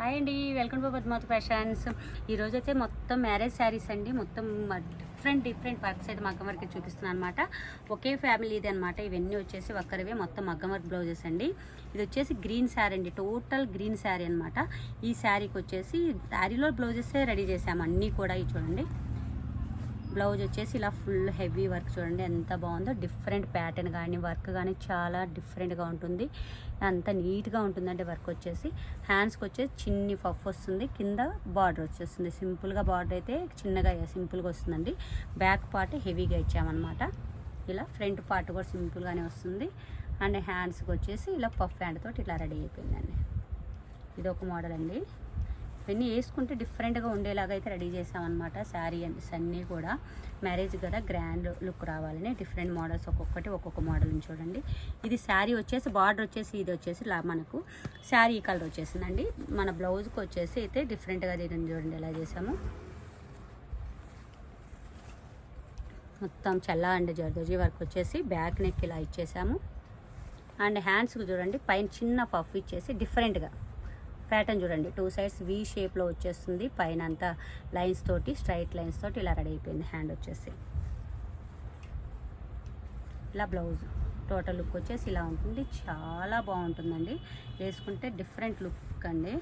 Hi అండి, welcome to Padmavati fashions. ఈరోజు అయితే మొత్తం మ్యారేజ్ శారీస్ అండి. మొత్తం డిఫరెంట్ వర్క్స్ అయితే మగ్గం వర్క్ చూపిస్తున్నాను అనమాట. ఒకే ఫ్యామిలీ ఇది అనమాట. ఇవన్నీ వచ్చేసి ఒక్కరివే మొత్తం మగ్గం వర్క్ బ్లౌజెస్ అండి. ఇది వచ్చేసి గ్రీన్ శారీ అండి, టోటల్ గ్రీన్ శారీ అనమాట. ఈ శారీకి వచ్చేసి శారీలో బ్లౌజెస్ రెడీ చేసాము అన్నీ కూడా. ఇవి చూడండి, బ్లౌజ్ వచ్చేసి ఇలా ఫుల్ హెవీ వర్క్ చూడండి ఎంత బాగుందో. డిఫరెంట్ ప్యాటర్న్ కానీ వర్క్ కానీ చాలా డిఫరెంట్గా ఉంటుంది, అంత నీట్గా ఉంటుందండి. వర్క్ వచ్చేసి హ్యాండ్స్కి వచ్చేసి చిన్ని పఫ్ వస్తుంది, కింద బార్డర్ వచ్చేస్తుంది. సింపుల్గా బార్డర్ అయితే చిన్నగా సింపుల్గా వస్తుందండి. బ్యాక్ పార్ట్ హెవీగా ఇచ్చామన్నమాట. ఇలా ఫ్రంట్ పార్ట్ కూడా సింపుల్గానే వస్తుంది. అండ్ హ్యాండ్స్కి వచ్చేసి ఇలా పఫ్ హ్యాండ్ తోటి ఇలా రెడీ అయిపోయిందండి. ఇది ఒక మోడల్ అండి. ఇవన్నీ వేసుకుంటే డిఫరెంట్గా ఉండేలాగా అయితే రెడీ చేసామన్నమాట. శారీ అన్నీ కూడా మ్యారేజ్ కదా, గ్రాండ్ లుక్ రావాలని డిఫరెంట్ మోడల్స్ ఒక్కొక్క మోడల్ చూడండి. ఇది శారీ వచ్చేసి బార్డర్ వచ్చేసి ఇది వచ్చేసి మనకు శారీ కలర్ వచ్చేసిందండి. మన బ్లౌజ్కి వచ్చేసి అయితే డిఫరెంట్గా దీన్ని చూడండి ఎలా చేసాము. మొత్తం చల్లా అండ్ జర్దోజీ వర్క్ వచ్చేసి బ్యాక్ నెక్ ఇలా ఇచ్చేసాము. అండ్ హ్యాండ్స్కి చూడండి పైన చిన్న పఫ్ ఇచ్చేసి డిఫరెంట్గా ప్యాటర్న్ చూడండి. 2 సైడ్స్ వీ షేప్లో వచ్చేస్తుంది. పైన అంతా లైన్స్ తోటి, స్ట్రైట్ లైన్స్ తోటి ఇలా రెడీ అయిపోయింది. హ్యాండ్ వచ్చేసి ఇలా బ్లౌజ్ టోటల్ లుక్ వచ్చేసి ఇలా ఉంటుంది. చాలా బాగుంటుందండి వేసుకుంటే, డిఫరెంట్ లుక్ అండి.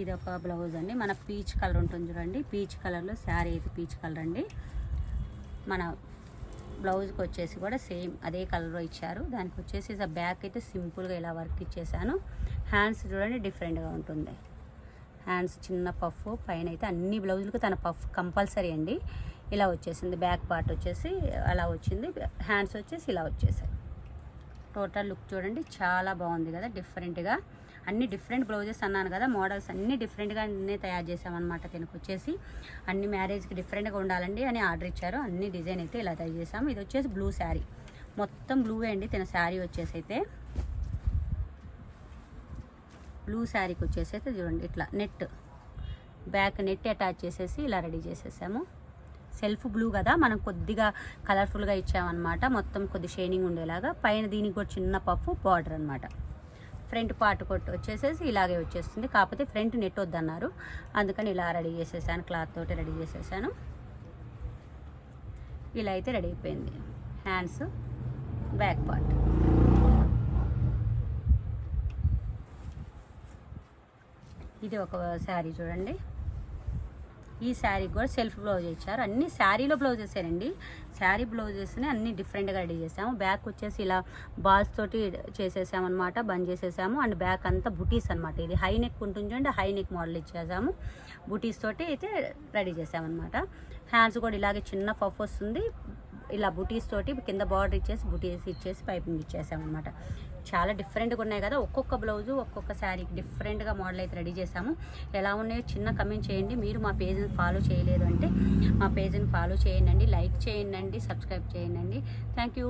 ఇది ఒక బ్లౌజ్ అండి. మన పీచ్ కలర్ ఉంటుంది చూడండి, పీచ్ కలర్లో శారీ అయితే పీచ్ కలర్ అండి. మన బ్లౌజ్కి వచ్చేసి కూడా సేమ్ అదే కలర్లో ఇచ్చారు. దానికి వచ్చేసి బ్యాక్ అయితే సింపుల్గా ఇలా వర్క్ ఇచ్చేసాను. హ్యాండ్స్ చూడండి డిఫరెంట్గా ఉంటుంది. హ్యాండ్స్ చిన్న పఫ్, పైన అయితే అన్ని బ్లౌజులకు తన పఫ్ కంపల్సరీ అండి. ఇలా వచ్చేసింది. బ్యాక్ పార్ట్ వచ్చేసి అలా వచ్చింది, హ్యాండ్స్ వచ్చేసి ఇలా వచ్చేసాయి. టోటల్ లుక్ చూడండి చాలా బాగుంది కదా, డిఫరెంట్గా. అన్ని డిఫరెంట్ బ్లౌజెస్ అన్నాను కదా, మోడల్స్ అన్నీ డిఫరెంట్గా అన్నీ తయారు చేసామన్నమాట. దీనికి వచ్చేసి అన్ని మ్యారేజ్కి డిఫరెంట్గా ఉండాలండి అని ఆర్డర్ ఇచ్చారు. అన్ని డిజైన్ అయితే ఇలా తయారు చేసాము. ఇది వచ్చేసి బ్లూ శారీ, మొత్తం బ్లూవే అండి తిన శారీ వచ్చేసి అయితే. బ్లూ శారీకి వచ్చేసి అయితే చూడండి ఇట్లా నెట్, బ్యాక్ నెట్ అటాచ్ చేసేసి ఇలా రెడీ చేసేసాము. సెల్ఫ్ బ్లూ కదా, మనం కొద్దిగా కలర్ఫుల్గా ఇచ్చామన్నమాట. మొత్తం కొద్ది షైనింగ్ ఉండేలాగా. పైన దీనికి కూడా చిన్న పఫ్ బార్డర్ అనమాట. ఫ్రంట్ పార్ట్ కొట్టు వచ్చేసేసి ఇలాగే వచ్చేస్తుంది. కాకపోతే ఫ్రంట్ నెట్ వద్దన్నారు, అందుకని ఇలా రెడీ చేసేసాను. క్లాత్ తోటి రెడీ చేసేసాను. ఇలా అయితే రెడీ అయిపోయింది. Hands, back part. ఇది ఒక శారీ చూడండి. ఈ శారీకి కూడా సెల్ఫ్ బ్లౌజ్ ఇచ్చారు. అన్ని శారీలో బ్లౌజెసేనండి. శారీ బ్లౌజెస్ని అన్ని డిఫరెంట్గా రెడీ చేసాము. బ్యాక్ వచ్చేసి ఇలా బాల్స్ తోటి చేసేసామన్నమాట, బంద్ చేసేసాము. అండ్ బ్యాక్ అంతా బుటీస్ అనమాట. ఇది హై నెక్ ఉంటుంది చూడండి, హై నెక్ మోడల్ ఇచ్చేసాము. బుటీస్ తోటి అయితే రెడీ చేసామన్నమాట. హ్యాండ్స్ కూడా ఇలాగే చిన్న పఫ్ వస్తుంది. ఇలా బుటీస్ తోటి కింద బార్డర్ ఇచ్చేసి బుటీస్ ఇచ్చేసి పైపింగ్ ఇచ్చేసామన్నమాట. చాలా డిఫరెంట్గా ఉన్నాయి కదా. ఒక్కొక్క బ్లౌజు ఒక్కొక్క శారీకి డిఫరెంట్గా మోడల్ అయితే రెడీ చేసాము. ఎలా ఉన్నాయో చిన్న కమెంట్ చేయండి. మీరు మా పేజ్ని ఫాలో చేయలేదు అంటే మా పేజ్ని ఫాలో చేయండి, లైక్ చేయండి, సబ్స్క్రైబ్ చేయండి. Thank you.